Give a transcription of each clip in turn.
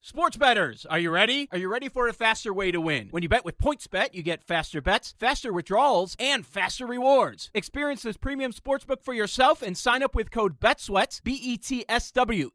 Sports bettors, are you ready? Are you ready for a faster way to win? When you bet with PointsBet, you get faster bets, faster withdrawals, and faster rewards. Experience this premium sportsbook for yourself and sign up with code BETSWEATS, BETSWEATS,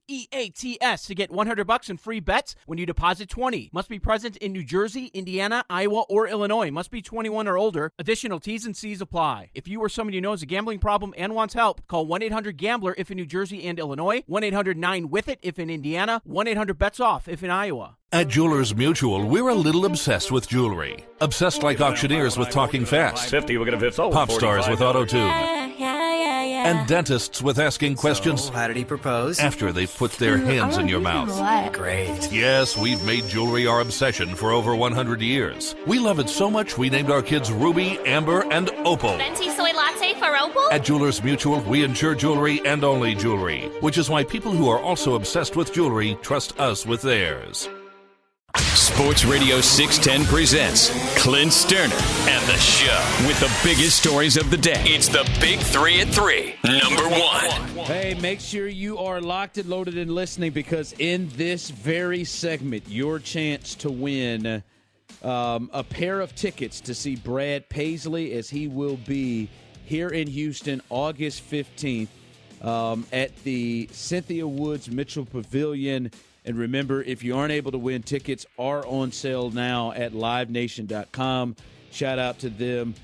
to get $100 in free bets when you deposit $20. Must be present in New Jersey, Indiana, Iowa, or Illinois. Must be 21 or older. Additional T's and C's apply. If you or someone you know has a gambling problem and wants help, call 1-800-GAMBLER if in New Jersey and Illinois, 1-800-9-WITH-IT if in Indiana, 1-800-BETS-OFF if in Iowa. At Jewelers Mutual, we're a little obsessed with jewelry. Obsessed like auctioneers with talking fast. 50, we're going to sold. Pop stars with auto-tune. Yeah. And dentists with asking questions. So, how did he propose? After they've put their hands in your mouth. Great. Yes, we've made jewelry our obsession for over 100 years. We love it so much we named our kids Ruby, Amber, and Opal. Venti soy latte for Opal? At Jewelers Mutual, we insure jewelry and only jewelry, which is why people who are also obsessed with jewelry trust us with theirs. Sports Radio 610 presents Clint Sterner and the show with the biggest stories of the day. It's the Big 3 at 3, number one. Hey, make sure you are locked and loaded and listening, because in this very segment, your chance to win a pair of tickets to see Brad Paisley, as he will be here in Houston August 15th at the Cynthia Woods Mitchell Pavilion. And remember, if you aren't able to win, tickets are on sale now at livenation.com. Shout out to them.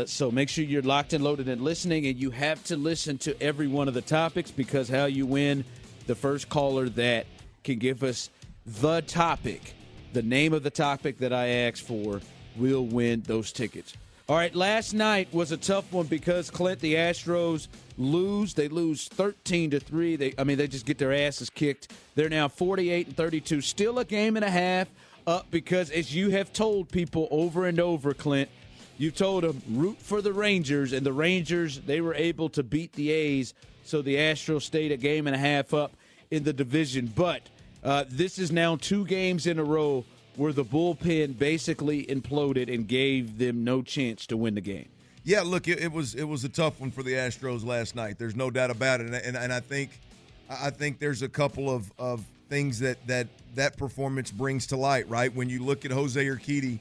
So make sure you're locked and loaded and listening, and you have to listen to every one of the topics, because how you win, the first caller that can give us the topic, the name of the topic that I asked for, will win those tickets. All right, last night was a tough one because, Clint, the Astros lose. They lose 13-3. They just get their asses kicked. They're now 48-32. Still a game and a half up, because, as you have told people over and over, Clint, you told them root for the Rangers, and the Rangers, they were able to beat the A's, so the Astros stayed a game and a half up in the division. But this is now 2 games in a row where the bullpen basically imploded and gave them no chance to win the game. Yeah, look, it was a tough one for the Astros last night. There's no doubt about it, and I think there's a couple of things that performance brings to light, right? When you look at Jose Urquidy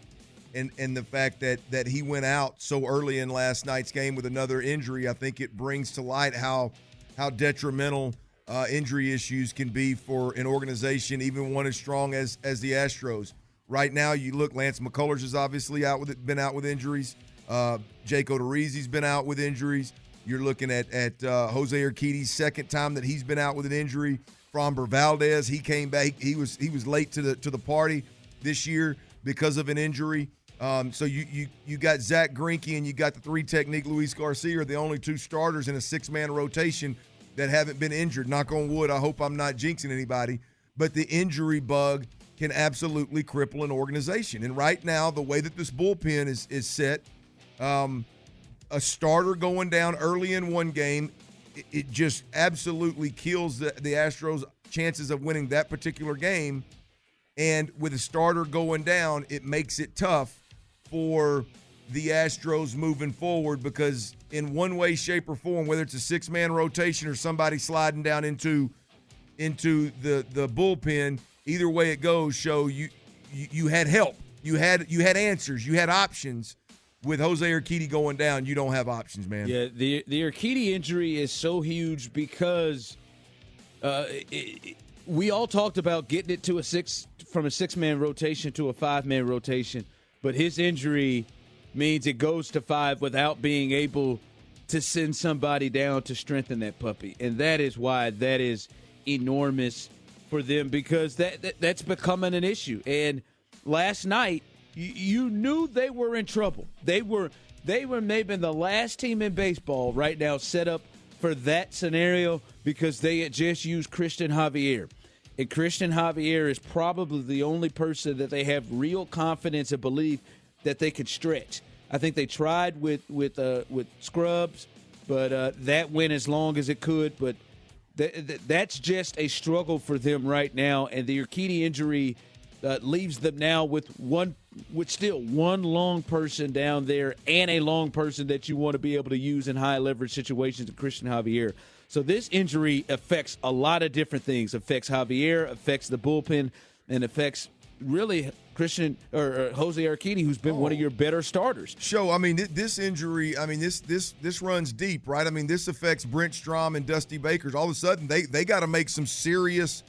and the fact that he went out so early in last night's game with another injury, I think it brings to light how detrimental injury issues can be for an organization, even one as strong as the Astros. Right now, you look, Lance McCullers is obviously been out with injuries. Jake Odorizzi's been out with injuries. You're looking at Jose Urquidy's second time that he's been out with an injury. Framber Valdez, he came back. He was late to the party this year because of an injury. So you got Zach Greinke and you got the 3-technique Luis Garcia are the only 2 starters in a 6-man rotation that haven't been injured. Knock on wood. I hope I'm not jinxing anybody. But the injury bug can absolutely cripple an organization. And right now, the way that this bullpen is set, a starter going down early in one game, it just absolutely kills the Astros' chances of winning that particular game. And with a starter going down, it makes it tough for the Astros moving forward, because in one way, shape, or form, whether it's a 6-man rotation or somebody sliding down into the bullpen, either way it goes, you had help. You had answers. You had options. With Jose Urquidy going down, you don't have options, man. Yeah, the Urquidy injury is so huge because we all talked about getting it to from a 6-man rotation to a 5-man rotation, but his injury means it goes to 5 without being able to send somebody down to strengthen that puppy. And that is why that is enormous for them, because that's becoming an issue. And last night, you knew they were in trouble. They were maybe the last team in baseball right now set up for that scenario, because they had just used Christian Javier. And Christian Javier is probably the only person that they have real confidence and belief that they could stretch. I think they tried with Scrubs, but that went as long as it could. But that's just a struggle for them right now. And the Urquidy injury leaves them now with still one long person down there, and a long person that you want to be able to use in high leverage situations in Christian Javier. So this injury affects a lot of different things. Affects Javier, affects the bullpen. and affects really Christian or Jose Urquidy, who's been one of your better starters. I mean, this injury, I mean, this runs deep, right? I mean, this affects Brent Strom and Dusty Bakers. All of a sudden, they got to make some serious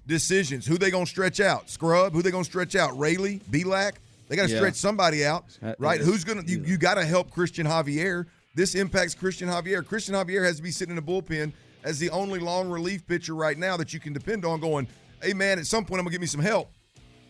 decisions. Who they going to stretch out? Scrub? Who they going to stretch out? Rayleigh? Belak? They got to stretch somebody out, right? Who's going to you got to help Christian Javier. This impacts Christian Javier. Christian Javier has to be sitting in the bullpen as the only long relief pitcher right now that you can depend on going, hey, man, at some point I'm going to get me some help,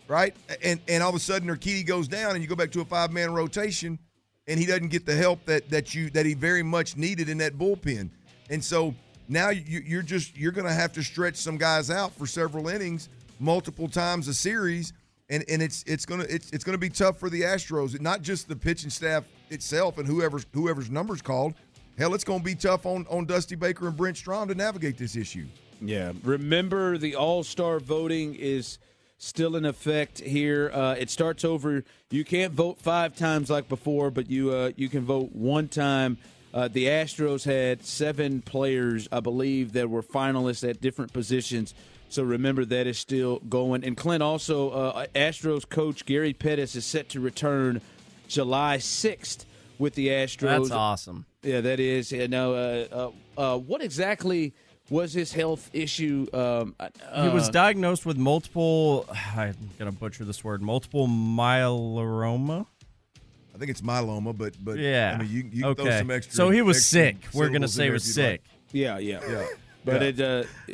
right? And all of a sudden Urquidy goes down and you go back to a 5-man rotation and he doesn't get the help that he very much needed in that bullpen. And so now you're going to have to stretch some guys out for several innings multiple times a series. And it's gonna be tough for the Astros, not just the pitching staff itself and whoever's numbers called. Hell, it's gonna be tough on Dusty Baker and Brent Strom to navigate this issue. Yeah, remember the All-Star voting is still in effect here. It starts over. You can't vote 5 times like before, but you can vote 1 time. The Astros had 7 players, I believe, that were finalists at different positions. So remember, that is still going. And Clint, also, Astros coach Gary Pettis is set to return July 6th with the Astros. That's awesome. Yeah, that is. And now, what exactly was his health issue? He was diagnosed with multiple, I'm going to butcher this word, multiple myeloma. I think it's myeloma, but yeah. I mean, you can throw some extra. So he was extra sick. We're going to say he was sick. Like. Yeah. But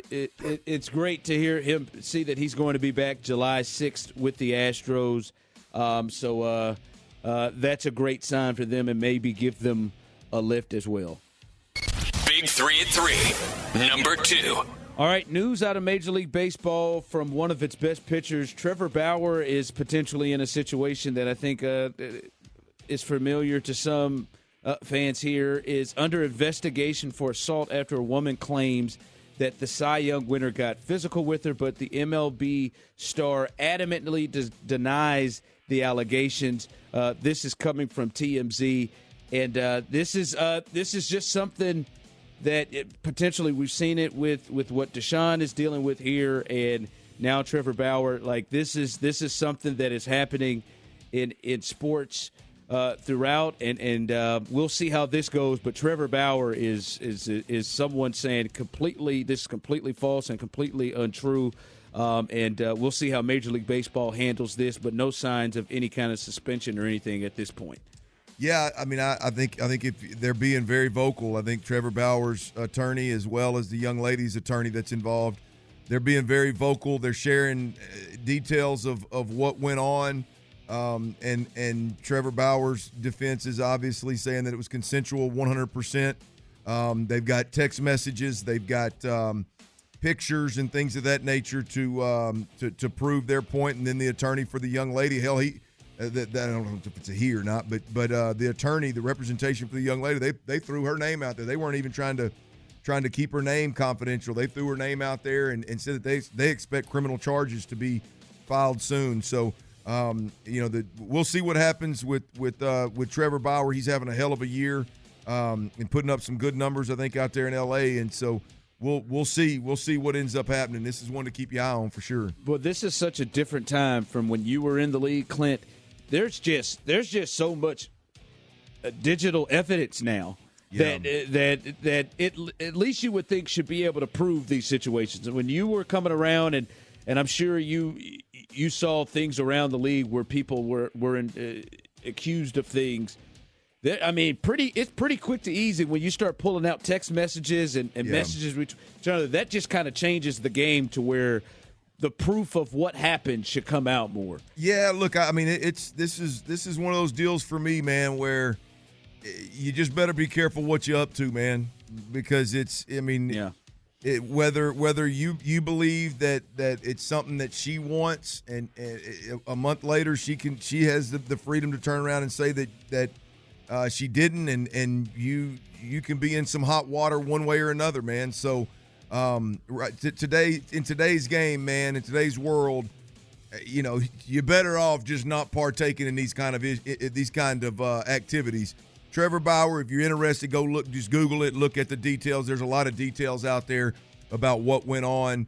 it's great to hear him see that he's going to be back July 6th with the Astros. So that's a great sign for them and maybe give them a lift as well. Big 3 at 3, number 2. All right, news out of Major League Baseball from one of its best pitchers. Trevor Bauer is potentially in a situation that I think is familiar to some fans here, is under investigation for assault after a woman claims that the Cy Young winner got physical with her, but the MLB star adamantly denies the allegations. This is coming from TMZ, and this is just something that potentially we've seen it with what Deshaun is dealing with here, and now Trevor Bauer. Like this is something that is happening in sports throughout, and we'll see how this goes. But Trevor Bauer is someone saying this is completely false and completely untrue, and we'll see how Major League Baseball handles this. But no signs of any kind of suspension or anything at this point. Yeah, I mean, I think if they're being very vocal, I think Trevor Bauer's attorney, as well as the young lady's attorney that's involved, they're being very vocal. They're sharing details of what went on. And Trevor Bauer's defense is obviously saying that it was consensual 100%. They've got text messages, they've got pictures and things of that nature to prove their point. And then the attorney for the young lady, hell, I don't know if it's a he or not, but the attorney, the representation for the young lady, they threw her name out there. They weren't even trying to keep her name confidential. They threw her name out there and said that they expect criminal charges to be filed soon. So. We'll see what happens with Trevor Bauer. He's having a hell of a year and putting up some good numbers, I think, out there in L.A. And so we'll see what ends up happening. This is one to keep your eye on for sure. Well, this is such a different time from when you were in the league, Clint. There's just so much digital evidence now. Yeah. That at least you would think should be able to prove these situations. And when you were coming around, and I'm sure you saw things around the league where people were accused of things. It's pretty quick to easy when you start pulling out text messages and messages with each other. That just kind of changes the game to where the proof of what happened should come out more. Yeah, look, I mean, this is one of those deals for me, man, where you just better be careful what you're up to, man, because whether you believe that it's something that she wants, and a month later she has the freedom to turn around and say that she didn't, and you can be in some hot water one way or another, man. So today, in today's game, man, in today's world, you're better off just not partaking in these kind of activities. Trevor Bauer, if you're interested, go look, just Google it, look at the details. There's a lot of details out there about what went on.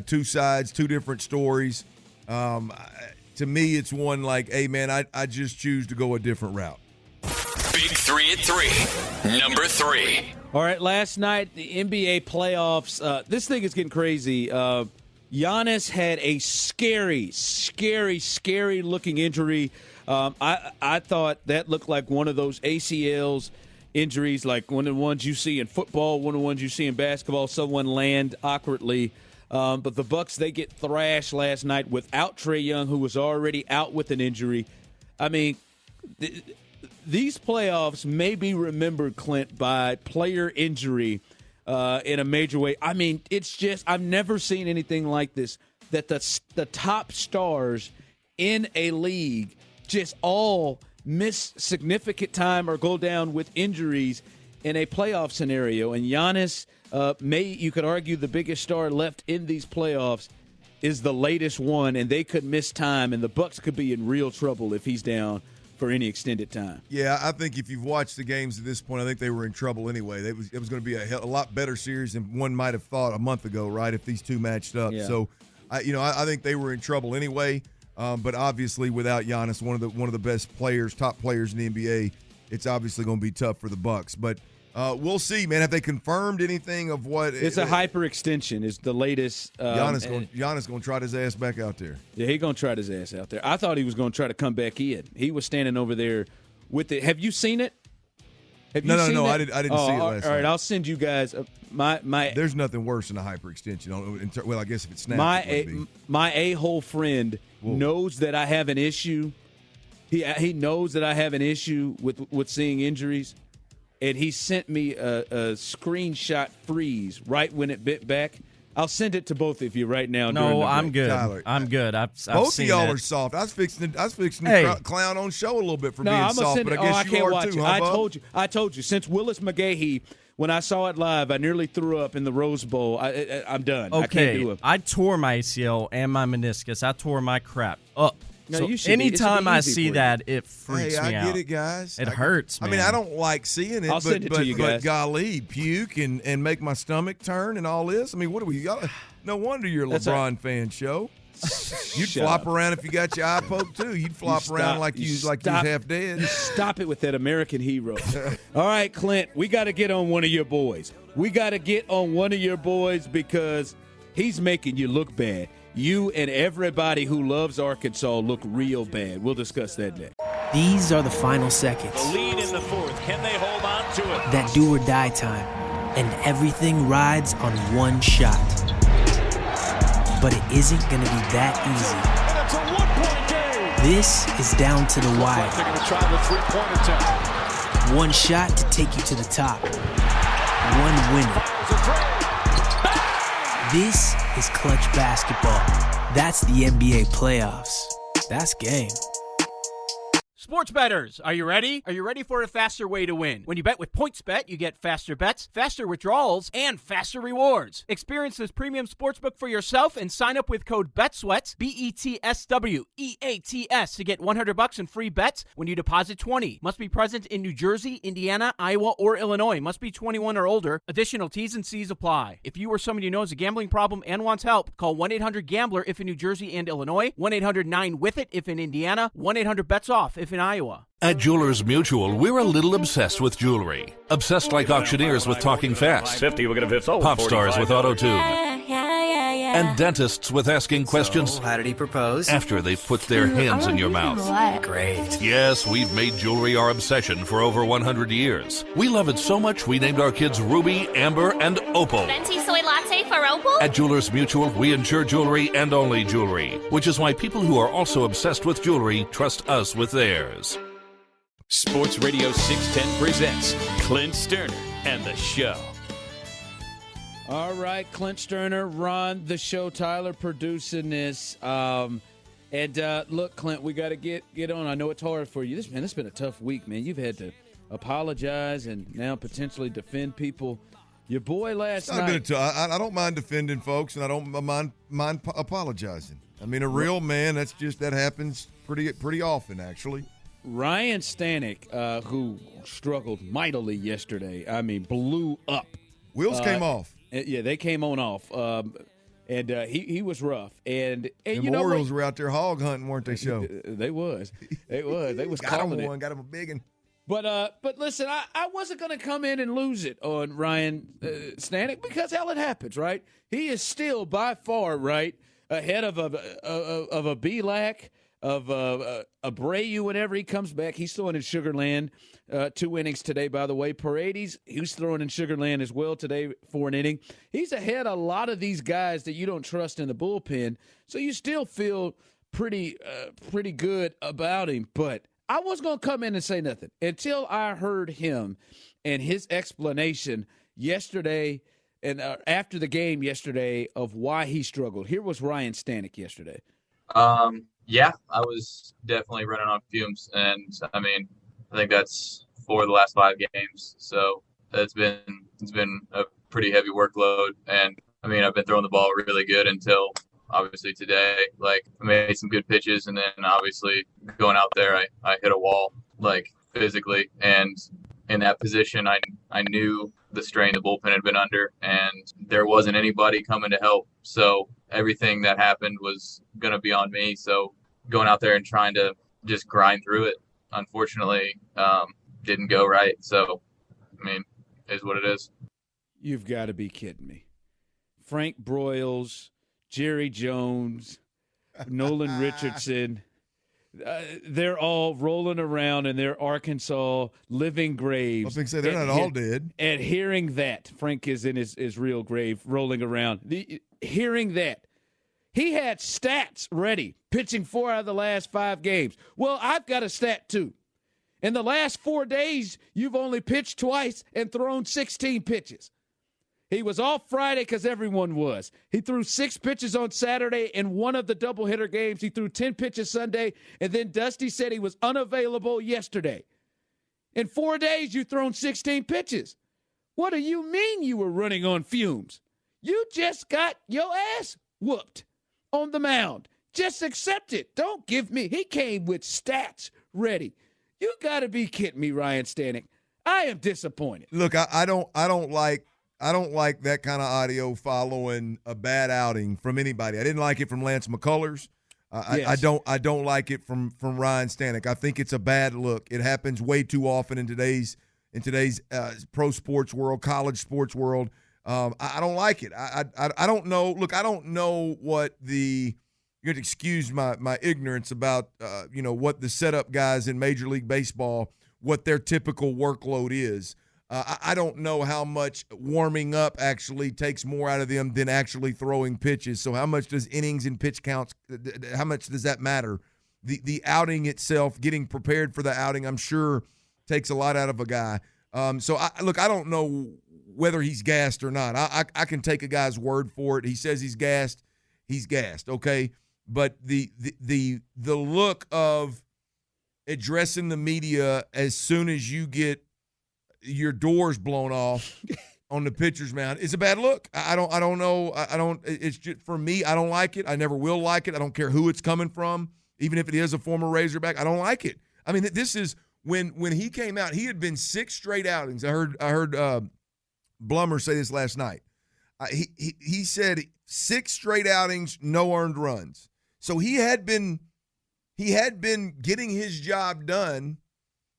Two sides, two different stories. To me, it's one like, hey, man, I just choose to go a different route. Big 3 at 3. Number 3. All right, last night, the NBA playoffs. This thing is getting crazy. Giannis had a scary looking injury. I thought that looked like one of those ACLs injuries, like one of the ones you see in football, one of the ones you see in basketball, someone land awkwardly. But the Bucks, they get thrashed last night without Trae Young, who was already out with an injury. I mean, these playoffs may be remembered, Clint, by player injury in a major way. I mean, it's just I've never seen anything like this, that the top stars in a league just all miss significant time or go down with injuries in a playoff scenario. And Giannis, you could argue the biggest star left in these playoffs, is the latest one, and they could miss time, and the Bucks could be in real trouble if he's down for any extended time. Yeah, I think if you've watched the games at this point, I think they were in trouble anyway. It was going to be a lot better series than one might have thought a month ago, right, if these two matched up. Yeah. So, I think they were in trouble anyway. But obviously, without Giannis, one of the best players, top players in the NBA, it's obviously going to be tough for the Bucks. But we'll see, man. Have they confirmed anything of what? It's a hyperextension. Is the latest. Giannis going to trot his ass back out there. Yeah, he's going to trot his ass out there. I thought he was going to try to come back in. He was standing over there with it. Have you seen it? No. I didn't see it last night. All right, I'll send you guys my. There's nothing worse than a hyperextension. Well, I guess if it snaps, my a-hole friend knows that I have an issue. He knows that I have an issue with seeing injuries, and he sent me a screenshot freeze right when it bit back. I'll send it to both of you right now. No, I'm good. Tyler, I'm good. I've both seen of y'all that. are soft. I was fixing to clown on show a little bit for being soft, but I guess I you can't are watch too, it. huh, I told you. Since Willis McGahee, when I saw it live, I nearly threw up in the Rose Bowl. I'm done. Okay, I can't do it. I tore my ACL and my meniscus. I tore my crap up. No, so you should anytime be I easy see for that, it freaks Hey, me I out. get it, guys. It hurts, man. I mean, I don't like seeing it, I'll send it to you guys. But golly, puke and make my stomach turn and all this. I mean, what do we got? No wonder you're a LeBron fan, show. You'd flop around if you got your eye poked too. You'd flop around like you was half dead. Stop it with that American hero. All right, Clint, we got to get on one of your boys. Because he's making you look bad. You and everybody who loves Arkansas look real bad. We'll discuss that next. These are the final seconds. The lead in the fourth. Can they hold on to it? That do or die time. And everything rides on one shot. But it isn't going to be that easy. And it's a one-point game. This is down to the wire. They're going to try the three-point attempt. One shot to take you to the top. One winner. This is clutch basketball. That's the NBA playoffs. That's game. Sports bettors, are you ready? Are you ready for a faster way to win? When you bet with PointsBet, you get faster bets, faster withdrawals, and faster rewards. Experience this premium sportsbook for yourself and sign up with code BETSWEATS, BETSWEATS, to get $100 in free bets when you deposit $20. Must be present in New Jersey, Indiana, Iowa, or Illinois. Must be 21 or older. Additional T's and C's apply. If you or someone you know has a gambling problem and wants help, call 1-800-GAMBLER if in New Jersey and Illinois, 1-800-9-WITH-IT if in Indiana, 1-800-BETS-OFF if in Iowa. At Jewelers Mutual, we're a little obsessed with jewelry. Obsessed like auctioneers with talking fast. 50, we're going to 50. Pop stars with auto-tune. Yeah. And dentists with asking questions So, how did he propose? after they've put their hands in your mouth. Great. Yes, we've made jewelry our obsession for over 100 years. We love it so much we named our kids Ruby, Amber, and Opal. Venti soy latte for Opal? At Jewelers Mutual, we insure jewelry and only jewelry, which is why people who are also obsessed with jewelry trust us with theirs. Sports Radio 610 presents Clint Sterner and the Show. All right, Clint Sterner, Ron, the show, Tyler producing this. Look, Clint, we got to get on. I know it's hard for you. This has been a tough week, man. You've had to apologize and now potentially defend people. Your boy last night. I don't mind defending folks, and I don't mind apologizing. I mean, a real man, that happens pretty often, actually. Ryan Stanek, who struggled mightily yesterday, blew up. Wheels came off. Yeah, they came on off. And he was rough. And the you know Orioles were out there hog hunting, weren't they, Show? They was. They was got calling him it. one, got him a big one. But listen, I wasn't going to come in and lose it on Ryan Stanek because hell, it happens, right? He is still by far right ahead of a B-Lac, of Abreu whenever he comes back. He's throwing in Sugar Land 2 innings today, by the way. Paredes, he's throwing in Sugar Land as well today for an inning. He's ahead a lot of these guys that you don't trust in the bullpen, so you still feel pretty good about him. But I was going to come in and say nothing until I heard him and his explanation yesterday and after the game yesterday of why he struggled. Here was Ryan Stanek yesterday. Yeah, I was definitely running on fumes, and I mean, I think that's 4 of the last 5 games. So it's been a pretty heavy workload, and I mean, I've been throwing the ball really good until obviously today. Like, I made some good pitches, and then obviously going out there, I hit a wall, like, physically, and in that position, I knew the strain the bullpen had been under, and there wasn't anybody coming to help. So everything that happened was going to be on me. So going out there and trying to just grind through it, unfortunately, didn't go right. So, I mean, it is what it is. You've got to be kidding me. Frank Broyles, Jerry Jones, Nolan Richardson, they're all rolling around in their Arkansas living graves. I was going to say, they're not all dead. And hearing that, Frank is in his real grave rolling around. Hearing that, he had stats ready, pitching 4 out of the last 5 games. Well, I've got a stat too. In the last 4 days, you've only pitched twice and thrown 16 pitches. He was off Friday because everyone was. He threw 6 pitches on Saturday in one of the doubleheader games. He threw 10 pitches Sunday, and then Dusty said he was unavailable yesterday. In 4 days, you've thrown 16 pitches. What do you mean you were running on fumes? You just got your ass whooped on the mound. Just accept it. Don't give me. He came with stats ready. You got to be kidding me, Ryan Stanek. I am disappointed. Look, I don't like that kind of audio following a bad outing from anybody. I didn't like it from Lance McCullers. Yes. I don't like it from Ryan Stanek. I think it's a bad look. It happens way too often in today's pro sports world, college sports world. I don't like it. I don't know. Look, I don't know what the – you're going to excuse my ignorance about what the setup guys in Major League Baseball, what their typical workload is. I don't know how much warming up actually takes more out of them than actually throwing pitches. So how much does innings and pitch counts, how much does that matter? The outing itself, getting prepared for the outing, I'm sure takes a lot out of a guy. So I don't know whether he's gassed or not. I can take a guy's word for it. He says he's gassed, okay? But the look of addressing the media as soon as you get your doors blown off on the pitcher's mound is a bad look. I don't know. It's just, for me, I don't like it. I never will like it. I don't care who it's coming from, even if it is a former Razorback. I don't like it. I mean, this is when he came out, he had been 6 straight outings. I heard Blummer say this last night. He said 6 straight outings, no earned runs. So he had been getting his job done,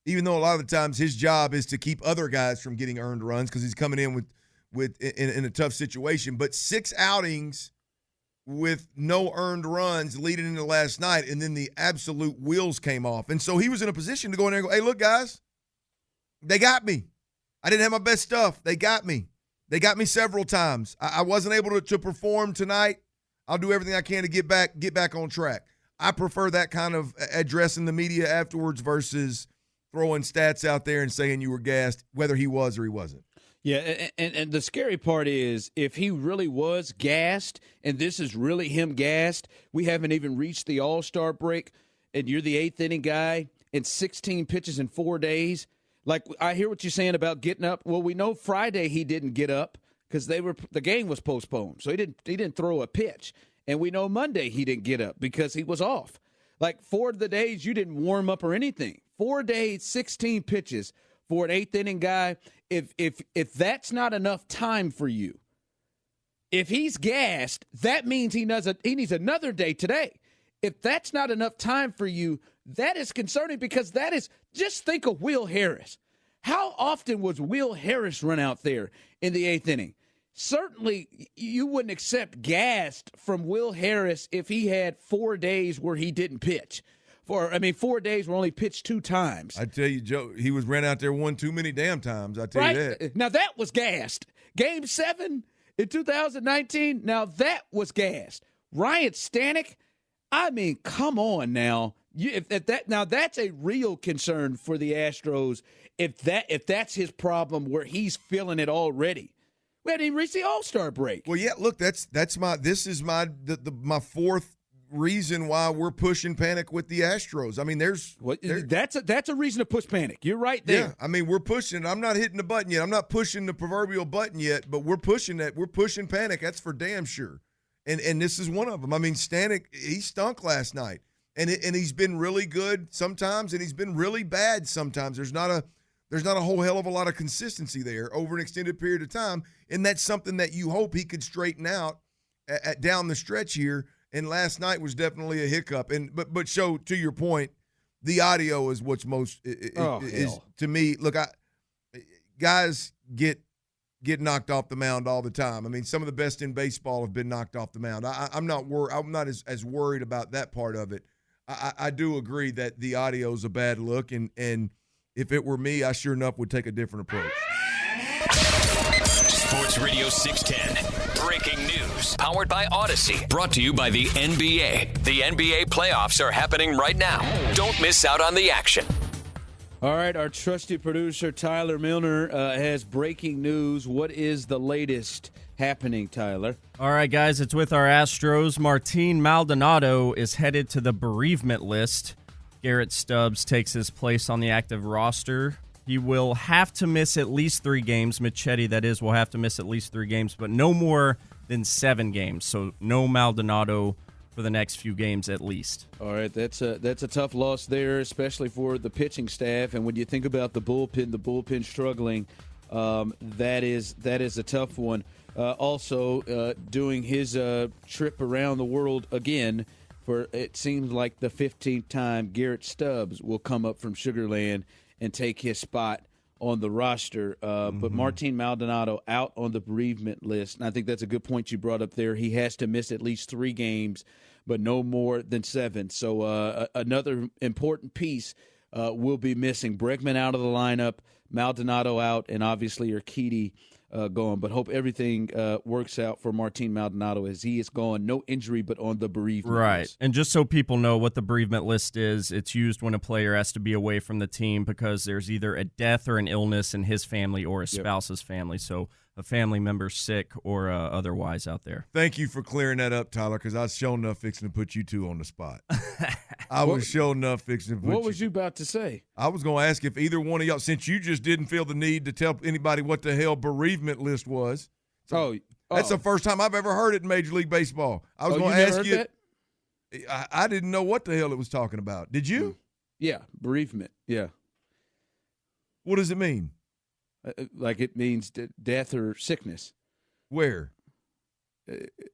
even though a lot of the times his job is to keep other guys from getting earned runs because he's coming in in a tough situation. But 6 outings with no earned runs leading into last night, and then the absolute wheels came off. And so he was in a position to go in there and go, hey, look, guys, they got me. I didn't have my best stuff. They got me. They got me several times. I wasn't able to perform tonight. I'll do everything I can to get back on track. I prefer that kind of addressing the media afterwards versus throwing stats out there and saying you were gassed, whether he was or he wasn't. Yeah, and the scary part is if he really was gassed and this is really him gassed, we haven't even reached the All-Star break, and you're the 8th inning guy and 16 pitches in 4 days. Like, I hear what you're saying about getting up. Well, we know Friday he didn't get up because the game was postponed, so he didn't throw a pitch. And we know Monday he didn't get up because he was off. Like, 4 of the days you didn't warm up or anything. 4 days, 16 pitches for an 8th inning guy. If that's not enough time for you, If he's gassed, that means he needs another day today. If that's not enough time for you, that is concerning because just think of Will Harris. How often was Will Harris run out there in the 8th inning? Certainly, you wouldn't accept gassed from Will Harris if he had 4 days where he didn't pitch. 4 days where only pitched 2 times. I tell you, Joe, he was ran out there one too many damn times. I tell you that. Now, that was gassed. Game 7 in 2019, now that was gassed. Ryan Stanek, I mean, come on now. Now that's a real concern for the Astros if that's his problem where he's feeling it already. We hadn't even reached the All-Star break. Well, yeah, look, this is my fourth reason why we're pushing panic with the Astros. I mean, that's a reason to push panic. You're right there. Yeah, I mean, we're pushing. I'm not hitting the button yet. I'm not pushing the proverbial button yet, but we're pushing that. We're pushing panic. That's for damn sure. And this is one of them. I mean, Stanek, he stunk last night, and he's been really good sometimes, and he's been really bad sometimes. There's not a whole hell of a lot of consistency there over an extended period of time, and that's something that you hope he could straighten out down the stretch here. And last night was definitely a hiccup. But show, to your point, the audio is what's most is to me. Look, guys get knocked off the mound all the time. I mean, some of the best in baseball have been knocked off the mound. I'm not as worried about that part of it. I do agree that the audio is a bad look, and if it were me, I sure enough would take a different approach. Sports Radio 610. Breaking news. Powered by Odyssey. Brought to you by the NBA. The NBA playoffs are happening right now. Don't miss out on the action. All right, our trusty producer, Tyler Milner, has breaking news. What is the latest happening, Tyler? All right, guys, it's with our Astros. Martin Maldonado is headed to the bereavement list. Garrett Stubbs takes his place on the active roster. He will have to miss at least 3 games. Michetti, that is, will have to miss at least 3 games, but no more than 7 games. So no Maldonado for the next few games at least. All right, that's a tough loss there, especially for the pitching staff. And when you think about the bullpen struggling, that is a tough one. Also, doing his trip around the world again for it seems like the 15th time, Garrett Stubbs will come up from Sugar Land and take his spot on the roster. But Martin Maldonado out on the bereavement list. And I think that's a good point you brought up there. He has to miss at least 3 games, but no more than 7. So another important piece will be missing. Bregman out of the lineup, Maldonado out, and obviously Urquidy going. But hope everything works out for Martin Maldonado as he is gone. No injury, but on the bereavement list. And just so people know what the bereavement list is, it's used when a player has to be away from the team because there's either a death or an illness in his family or a spouse's family. So a family member sick or otherwise out there. Thank you for clearing that up, Tyler, because I was sure enough fixing to put you two on the spot. I was sure enough fixing to put What was you about to say? I was going to ask if either one of y'all, since you just didn't feel the need to tell anybody what the hell bereavement list was. So that's the first time I've ever heard it in Major League Baseball. I was going to ask you. I didn't know what the hell it was talking about. Did you? Yeah, bereavement. Yeah. What does it mean? Like it means death or sickness. Where?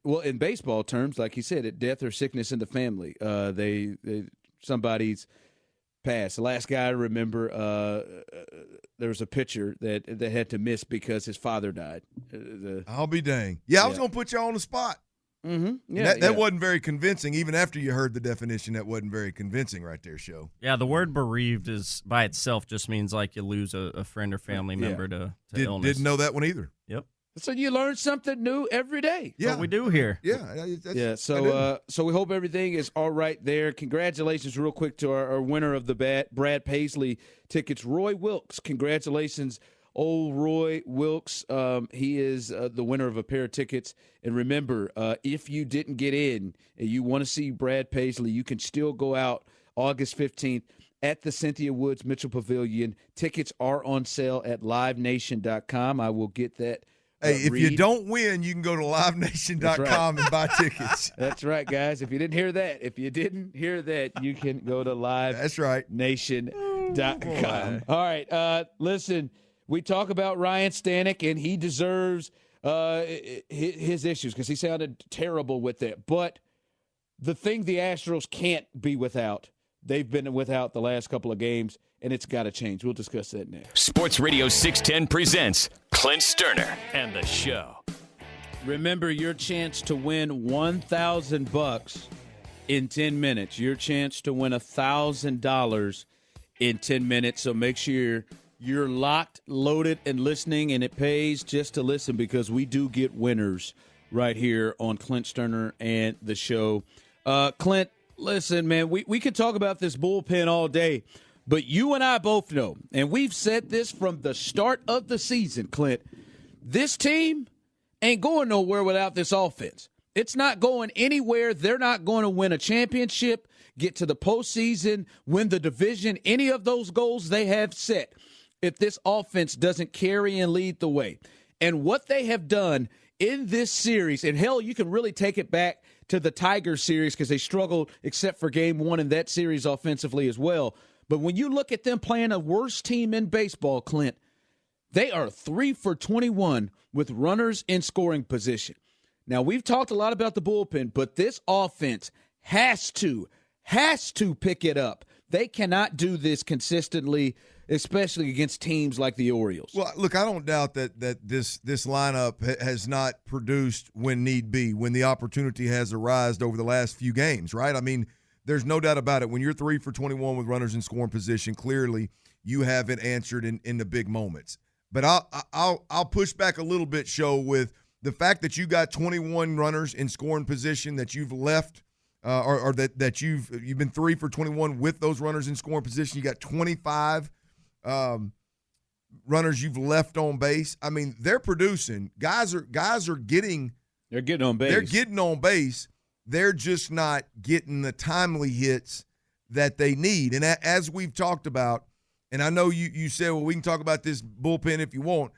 Well, in baseball terms, like you said, death or sickness in the family. Somebody's passed. The last guy I remember, there was a pitcher that had to miss because his father died. I'll be dang. Yeah, I was going to put you on the spot. Mm-hmm. Yeah, that wasn't very convincing. Even after you heard the definition, that wasn't very convincing right there, Show. Yeah, the word bereaved is by itself just means like you lose a friend or family member to illness. Didn't know that one either. Yep. So you learn something new every day. Yeah, what we do here. Yeah. So we hope everything is all right there. Congratulations, real quick, to our winner of the Brad Paisley tickets, Roy Wilkes. Congratulations, old Roy Wilkes. He is the winner of a pair of tickets. And remember, if you didn't get in and you want to see Brad Paisley, you can still go out August 15th at the Cynthia Woods Mitchell Pavilion. Tickets are on sale at livenation.com. I will get that. Hey, if you don't win, you can go to livenation.com and buy tickets. That's right, guys. If you didn't hear that, you can go to livenation.com. All right, listen, we talk about Ryan Stanek, and he deserves his issues because he sounded terrible with that. But the thing the Astros can't be without, they've been without the last couple of games, and it's got to change. We'll discuss that next. Sports Radio 610 presents Clint Sterner and the Show. Remember your chance to win $1,000 in 10 minutes. Your chance to win $1,000 in 10 minutes. So make sure you're locked, loaded, and listening, and it pays just to listen because we do get winners right here on Clint Sterner and the Show. Clint, listen, man, we could talk about this bullpen all day, but you and I both know, and we've said this from the start of the season, Clint, this team ain't going nowhere without this offense. It's not going anywhere. They're not going to win a championship, get to the postseason, win the division, any of those goals they have set if this offense doesn't carry and lead the way. And what they have done in this series, and hell, you can really take it back to the Tigers series because they struggled except for game one in that series offensively as well. But when you look at them playing a worst team in baseball, Clint, they are 3 for 21 with runners in scoring position. Now, we've talked a lot about the bullpen, but this offense has to pick it up. They cannot do this consistently, especially against teams like the Orioles. Well, look, I don't doubt that this lineup has not produced when need be, when the opportunity has arisen over the last few games, right? I mean, there's no doubt about it. When you're 3 for 21 with runners in scoring position, clearly you haven't answered in the big moments. But I'll push back a little bit, Show, with the fact that you got 21 runners in scoring position that you've left, or that you've been 3 for 21 with those runners in scoring position. You got 25 runners you've left on base. I mean, they're producing. Guys are getting. They're getting on base. They're getting on base. They're just not getting the timely hits that they need. And as we've talked about, and I know you said, well, we can talk about this bullpen if you want.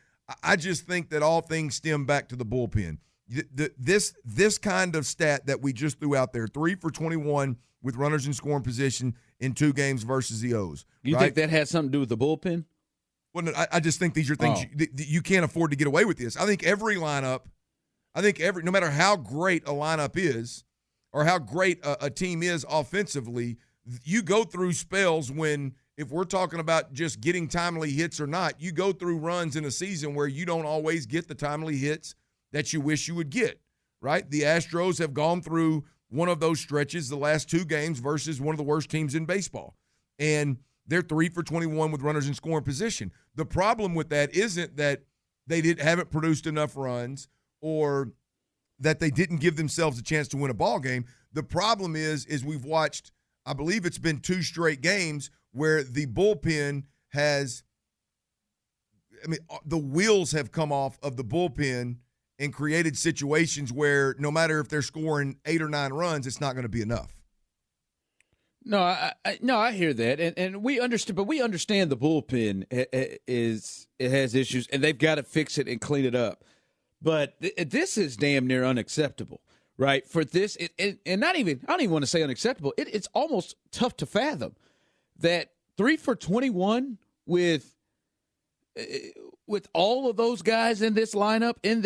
I just think that all things stem back to the bullpen. This kind of stat that we just threw out there, 3 for 21 with runners in scoring position in 2 games versus the O's. You think that has something to do with the bullpen? Well, no, I just think these are things you can't afford to get away with this. I think every lineup, no matter how great a lineup is or how great a team is offensively, you go through spells when, if we're talking about just getting timely hits or not, you go through runs in a season where you don't always get the timely hits that you wish you would get, right? The Astros have gone through one of those stretches the last 2 games versus one of the worst teams in baseball. And they're 3 for 21 with runners in scoring position. The problem with that isn't that they haven't produced enough runs or that they didn't give themselves a chance to win a ball game. The problem is we've watched, I believe it's been 2 straight games where the bullpen has, the wheels have come off of the bullpen and created situations where no matter if they're scoring 8 or 9 runs, it's not going to be enough. No, I hear that, and we understand, but we understand the bullpen has issues, and they've got to fix it and clean it up. But this is damn near unacceptable, right? For this, and not even, I don't even want to say unacceptable. It's almost tough to fathom that 3 for 21 with all of those guys in this lineup, in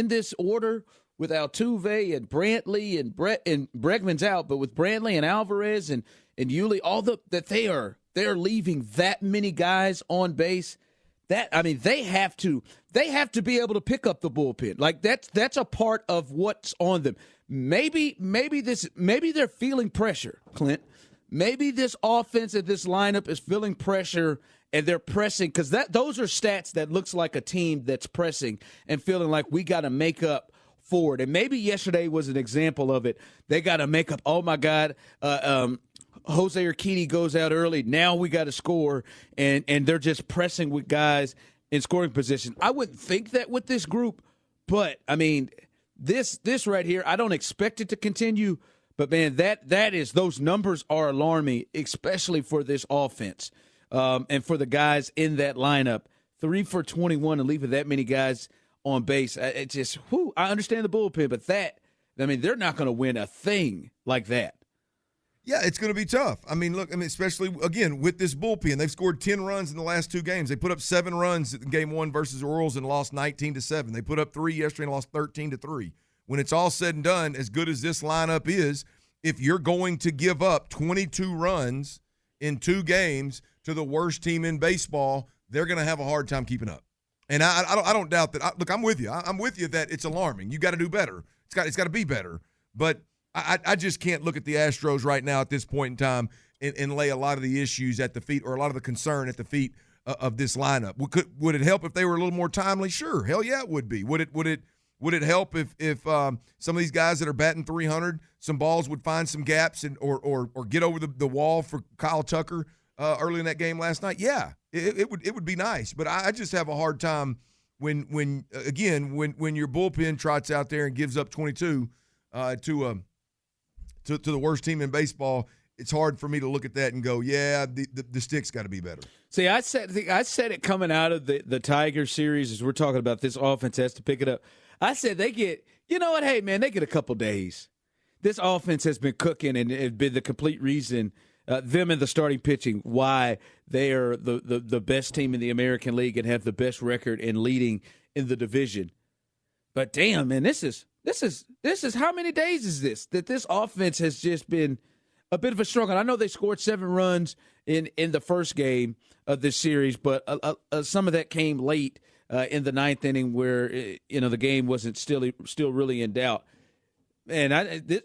this order, with Altuve and Brantley and Bregman's out, but with Brantley and Alvarez and Yuli, they are leaving that many guys on base. They have to be able to pick up the bullpen. Like that's a part of what's on them. Maybe they're feeling pressure, Clint. Maybe this offense and this lineup is feeling pressure and they're pressing, because those are stats that looks like a team that's pressing and feeling like we got to make up for it. And maybe yesterday was an example of it. They got to make up. Oh my God, Jose Urquidy goes out early. Now we got to score, and they're just pressing with guys in scoring position. I wouldn't think that with this group, but I mean, this right here, I don't expect it to continue. But man, those numbers are alarming, especially for this offense, and for the guys in that lineup. 3 for 21 and leaving that many guys on base. It just, I understand the bullpen, but they're not going to win a thing like that. Yeah, it's going to be tough. I mean, look, especially, again, with this bullpen. They've scored 10 runs in the last 2 games. They put up 7 runs in game 1 versus Orioles and lost 19-7. They put up 3 yesterday and lost 13-3. When it's all said and done, as good as this lineup is, if you're going to give up 22 runs in 2 games to the worst team in baseball, they're going to have a hard time keeping up. And I don't doubt that. Look, I'm with you. I'm with you that it's alarming. You got to do better. It's got to be better. But I just can't look at the Astros right now at this point in time and lay a lot of the issues at the feet, or a lot of the concern at the feet of this lineup. Would it help if they were a little more timely? Sure. Hell yeah, it would be. Would it help if some of these guys that are batting 300, some balls would find some gaps or get over the wall for Kyle Tucker early in that game last night? Yeah, it would be nice. But I just have a hard time when your bullpen trots out there and gives up 22 to the worst team in baseball. It's hard for me to look at that and go, yeah, the stick's got to be better. See, I said it coming out of the Tiger series, as we're talking about this offense has to pick it up. I said they get, you know what, hey, man, they get a couple days. This offense has been cooking, and it's been the complete reason, them and the starting pitching, why they are the best team in the American League and have the best record in leading in the division. But damn, man, this is how many days is this that this offense has just been a bit of a struggle. I know they scored 7 runs in the first game of this series, but some of that came late in the 9th inning, where the game wasn't still really in doubt. And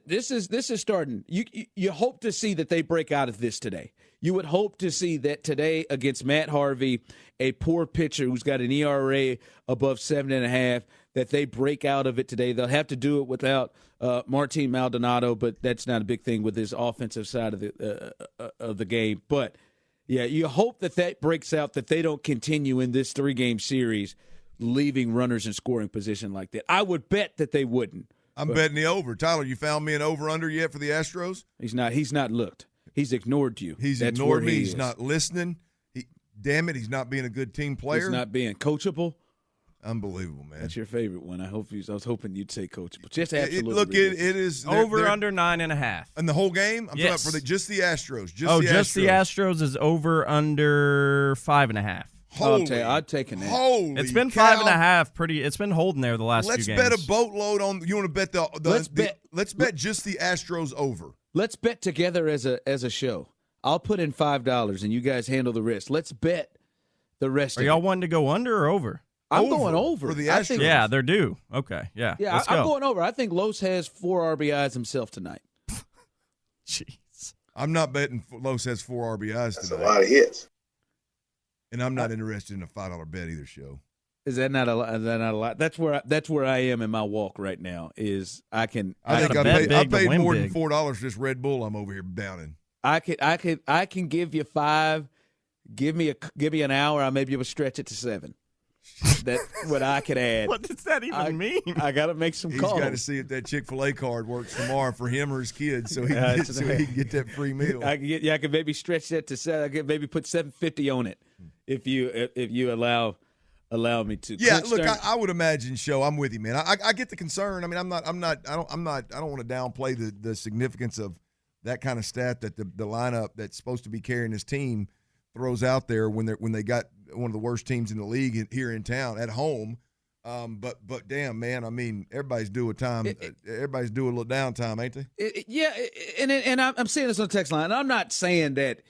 this is starting. You hope to see that they break out of this today. You would hope to see that today against Matt Harvey, a poor pitcher who's got an ERA above 7.5, that they break out of it today. They'll have to do it without Martin Maldonado, but that's not a big thing with his offensive side of the game. But yeah, you hope that breaks out, that they don't continue in this 3-game series, leaving runners in scoring position like that. I would bet that they wouldn't. I'm betting the over. Tyler, you found me an over-under yet for the Astros? He's not looked. He's ignored you. He's ignored me. He's not listening. Damn it, he's not being a good team player. He's not being coachable. Unbelievable, man. That's your favorite one. I was hoping you'd say coachable. Just absolutely. It is over under 9.5. And the whole game? I'm yes. talking about just the Astros. The Astros is over under 5.5. I'd take an. It's been 5.5. It's been holding there the last few games. Let's bet a boatload on. You want to bet let's bet just the Astros over. Let's bet together as a show. I'll put in $5 and you guys handle the rest. Let's bet the rest. Are y'all wanting to go under or over? I'm going over for the Astros. Yeah, they're due. Okay, yeah. Yeah, I'm going over. I think Los has 4 RBIs himself tonight. Jeez. I'm not betting Los has 4 RBIs tonight. That's a lot of hits. And I'm not interested in a $5 bet either, show. Is that not a lot? That's where I am in my walk right now. Is I paid more than $4 for this Red Bull I'm over here downing. I can give you 5. Give me an hour. I may be able to stretch it to 7. That's what I could add. What does that even mean? I got to make some calls. He's got to see if that Chick-fil-A card works tomorrow for him or his kids, so he can get that free meal. I could maybe stretch that to 7. I could maybe put $7.50 on it if you allow me to. Yeah, look, I would imagine. Show, I'm with you, man. I get the concern. I mean, I don't want to downplay the significance of that kind of stat that the lineup that's supposed to be carrying this team throws out there when they got one of the worst teams in the league here in town at home. But damn, man, I mean, everybody's due a time. Everybody's due a little downtime, ain't they? Yeah, and I'm saying this on the text line. And I'm not saying that.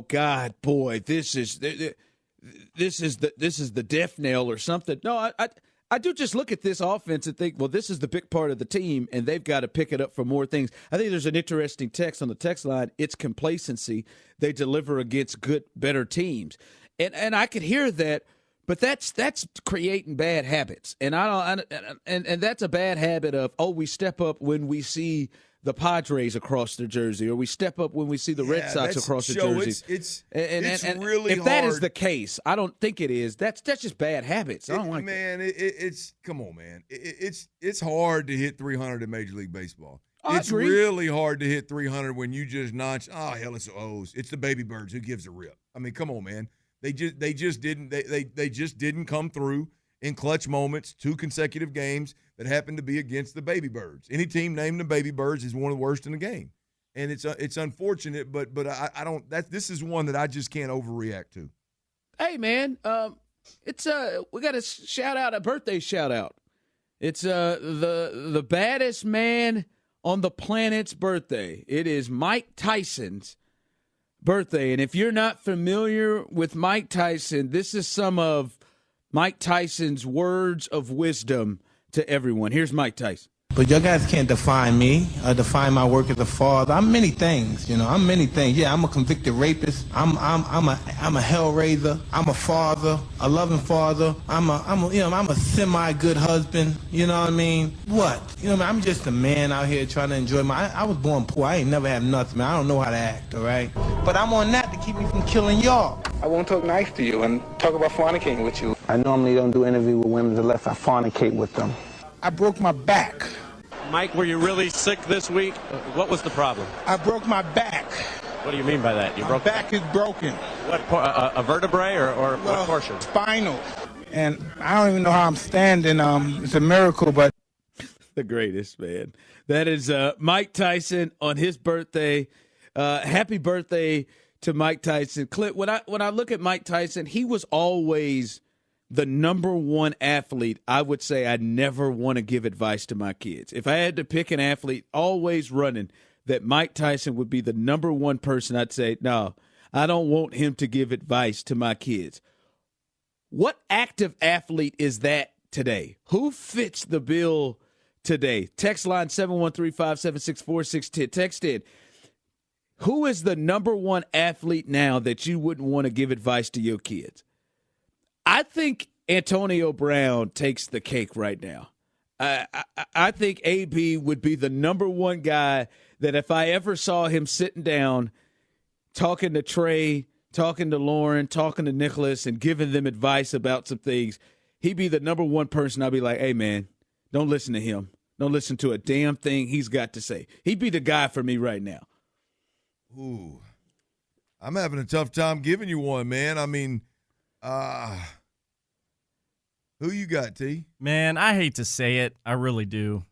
God, boy, this is the death knell or something. No, I do just look at this offense and think, well, this is the big part of the team, and they've got to pick it up for more things. I think there's an interesting text on the text line. It's complacency. They deliver against better teams, and I could hear that, but that's creating bad habits, and and that's a bad habit of we step up when we see the Padres across their jersey, or we step up when we see the Red Sox across the jersey. It's really if hard. That is the case. I don't think it is. That's just bad habits. I don't like man. It's come on, man. It's hard to hit 300 in Major League Baseball. It's agree. really hard to hit 300 when you just notch. Oh hell, it's O's. It's the baby birds. Who gives a rip? I mean, come on, man. They just didn't come through. in clutch moments, 2 consecutive games that happened to be against the Baby Birds. Any team named the Baby Birds is one of the worst in the game. And it's unfortunate, but I don't. This is one that I just can't overreact to. Hey man, we got a birthday shout out. It's the baddest man on the planet's birthday. It is Mike Tyson's birthday, and if you're not familiar with Mike Tyson, this is some of Mike Tyson's words of wisdom to everyone. Here's Mike Tyson. But you guys can't define me or define my work as a father. I'm many things, I'm many things. Yeah, I'm a convicted rapist. I'm a hellraiser. I'm a father, a loving father. I'm a semi-good husband. You know what I mean? What? I'm just a man out here trying to enjoy I was born poor. I ain't never had nothing, man. I don't know how to act, all right? But I'm on that to keep me from killing y'all. I won't talk nice to you and talk about fornicating with you. I normally don't do interviews with women unless I fornicate with them. I broke my back. Mike, were you really sick this week? What was the problem? I broke my back. What do you mean by that? My back is broken. What, a vertebrae or what portion? Spinal. And I don't even know how I'm standing. It's a miracle, but. The greatest, man. That is Mike Tyson on his birthday. Happy birthday to Mike Tyson. Clint, when I look at Mike Tyson, he was always the number one athlete I would say I never want to give advice to my kids. If I had to pick an athlete always running, that Mike Tyson would be the number one person I'd say, no, I don't want him to give advice to my kids. What active athlete is that today? Who fits the bill today? Text line 713-576-4610. Text in. Who is the number one athlete now that you wouldn't want to give advice to your kids? I think Antonio Brown takes the cake right now. I think AB would be the number one guy that if I ever saw him sitting down, talking to Trey, talking to Lauren, talking to Nicholas, and giving them advice about some things, he'd be the number one person I'd be like, hey, man, don't listen to him. Don't listen to a damn thing he's got to say. He'd be the guy for me right now. Ooh, I'm having a tough time giving you one, man. I mean, who you got, T? Man, I hate to say it. I really do.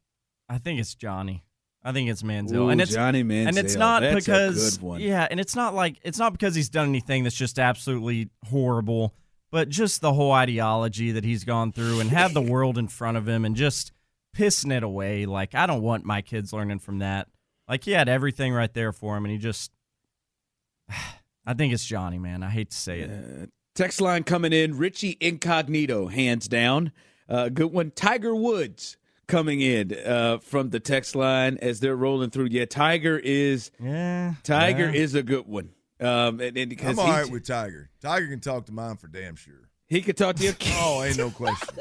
I think it's Johnny. I think it's Manziel. Ooh, and it's Johnny Manziel. And it's not that's because a good one. Yeah, and it's not because he's done anything that's just absolutely horrible, but just the whole ideology that he's gone through and had the world in front of him and just pissing it away. Like, I don't want my kids learning from that. Like, he had everything right there for him, and he just I think it's Johnny, man. I hate to say it. Text line coming in. Richie Incognito, hands down. Good one. Tiger Woods coming in from the text line as they're rolling through. Yeah, Tiger is a good one. And I'm all right with Tiger. Tiger can talk to mine for damn sure. He could talk to your kids. Oh, ain't no question.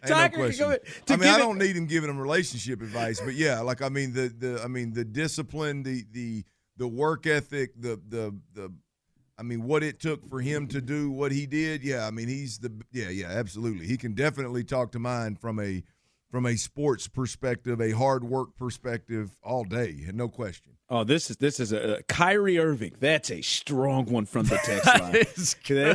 Tiger no question. I don't need him giving him relationship advice, but yeah, like the discipline, the work ethic, what it took for him to do what he did. Yeah, I mean, absolutely. He can definitely talk to mine from a sports perspective, a hard work perspective all day, no question. Oh, this is a Kyrie Irving. That's a strong one from the text line.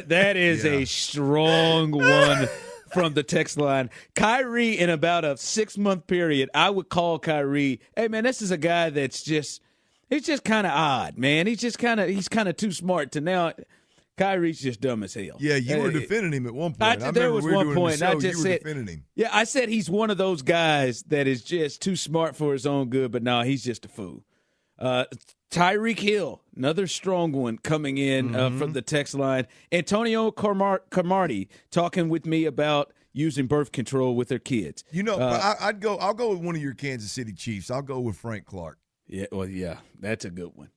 That is a strong one from the text line. Kyrie, in about a 6-month period, I would call Kyrie, hey, man, this is a guy that's just – he's just kind of odd, man. He's kind of too smart to now. Kyrie's just dumb as hell. Yeah, you were defending him at one point. There was one point. I just said, defending him. Yeah, I said he's one of those guys that is just too smart for his own good, but no, he's just a fool. Tyreek Hill, another strong one coming in from the text line. Antonio Carmarti talking with me about using birth control with their kids. I'll go with one of your Kansas City Chiefs. I'll go with Frank Clark. Yeah, well, yeah, that's a good one.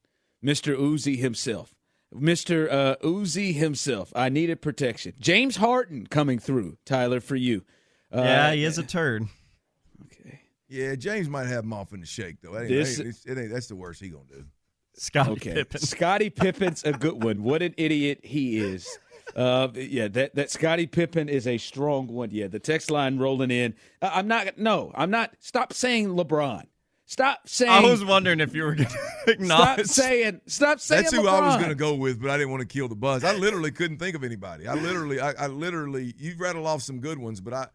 Mr. Uzi himself. Mr. Uzi himself. I needed protection. James Harden coming through, Tyler, for you. Yeah, he is a turd. Okay. Yeah, James might have him off in the shake, though. That's the worst he going to do. Pippen. Scottie Pippen's a good one. What an idiot he is. That Scottie Pippen is a strong one. Yeah, the text line rolling in. I'm not. Stop saying LeBron. Stop saying. I was wondering if you were going to acknowledge. Stop saying. That's who LeBron. I was going to go with, but I didn't want to kill the buzz. I literally couldn't think of anybody. I literally, you've rattled off some good ones, but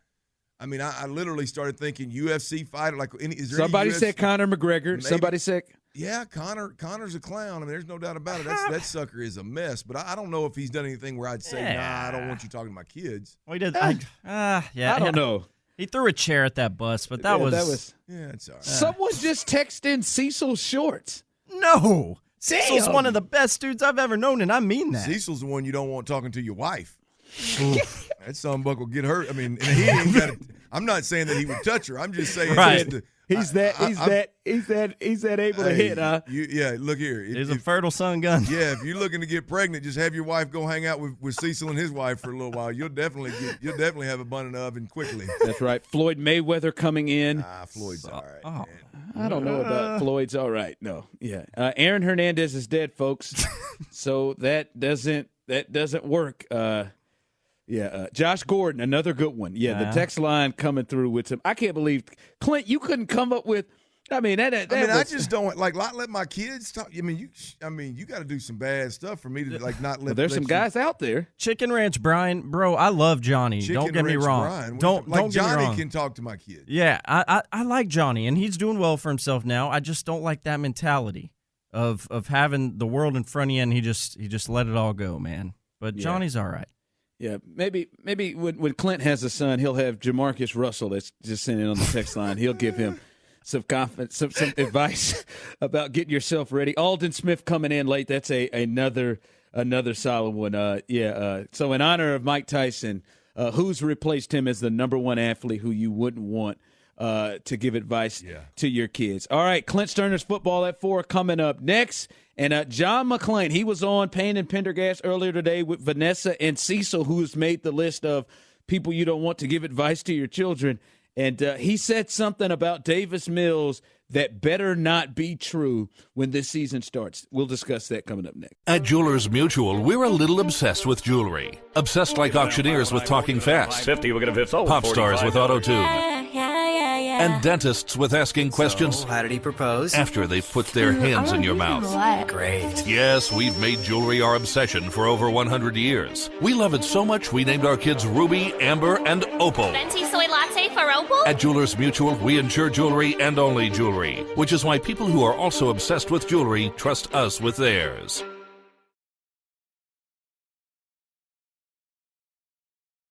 I literally started thinking UFC fighter. Like, is there somebody any UFC? said Conor McGregor. Maybe. Somebody said. Yeah, Connor's a clown. I mean, there's no doubt about it. That sucker is a mess. But I don't know if he's done anything where I'd say, nah, I don't want you talking to my kids. Well, he did. I don't know. He threw a chair at that bus, but that was. Yeah, it's all right. Someone just texted in Cecil Shorts. No. Cecil's one of the best dudes I've ever known, and I mean that. Cecil's the one you don't want talking to your wife. That sonbuck will get hurt. I mean, and he ain't got. I'm not saying that he would touch her. I'm just saying he's that able to hit, huh? Look here. He's a fertile son gun. Yeah, if you're looking to get pregnant, just have your wife go hang out with Cecil and his wife for a little while. You'll definitely have a bun in the oven quickly. That's right. Floyd Mayweather coming in. Floyd's all right. Oh. I don't know about Floyd's all right. No, yeah. Aaron Hernandez is dead, folks. So that doesn't work. Josh Gordon, another good one. Yeah, the text line coming through with some. I can't believe, Clint, you couldn't come up with. I I just don't like let my kids talk. You got to do some bad stuff for me to not let. Well, there's some guys out there. Chicken Ranch Brian, bro, I love Johnny. Chicken don't get me Ranch wrong. Brian. Don't get Johnny me wrong. Can talk to my kids. Yeah, I like Johnny, and he's doing well for himself now. I just don't like that mentality of having the world in front of you, and he just let it all go, man. But Johnny's all right. Yeah, maybe when Clint has a son, he'll have Jamarcus Russell that's just sitting on the text line. He'll give him some confidence, some advice about getting yourself ready. Alden Smith coming in late. That's another solid one. So in honor of Mike Tyson, who's replaced him as the number one athlete who you wouldn't want to give advice to your kids? All right, Clint Sterner's Football at 4 coming up next. And John McClain, he was on Payne and Pendergast earlier today with Vanessa and Cecil, who's made the list of people you don't want to give advice to your children. And he said something about Davis Mills that better not be true when this season starts. We'll discuss that coming up next. At Jewelers Mutual, we're a little obsessed with jewelry. Obsessed like auctioneers with talking fast. 50, we're going to sold. Pop stars with auto-tune. Yeah. And dentists with asking questions. So, how did he propose? After they've put their hands in your mouth. Great. Yes, we've made jewelry our obsession for over 100 years. We love it so much we named our kids Ruby, Amber, and Opal. Venti soy latte for Opal? At Jewelers Mutual, we insure jewelry and only jewelry, which is why people who are also obsessed with jewelry trust us with theirs.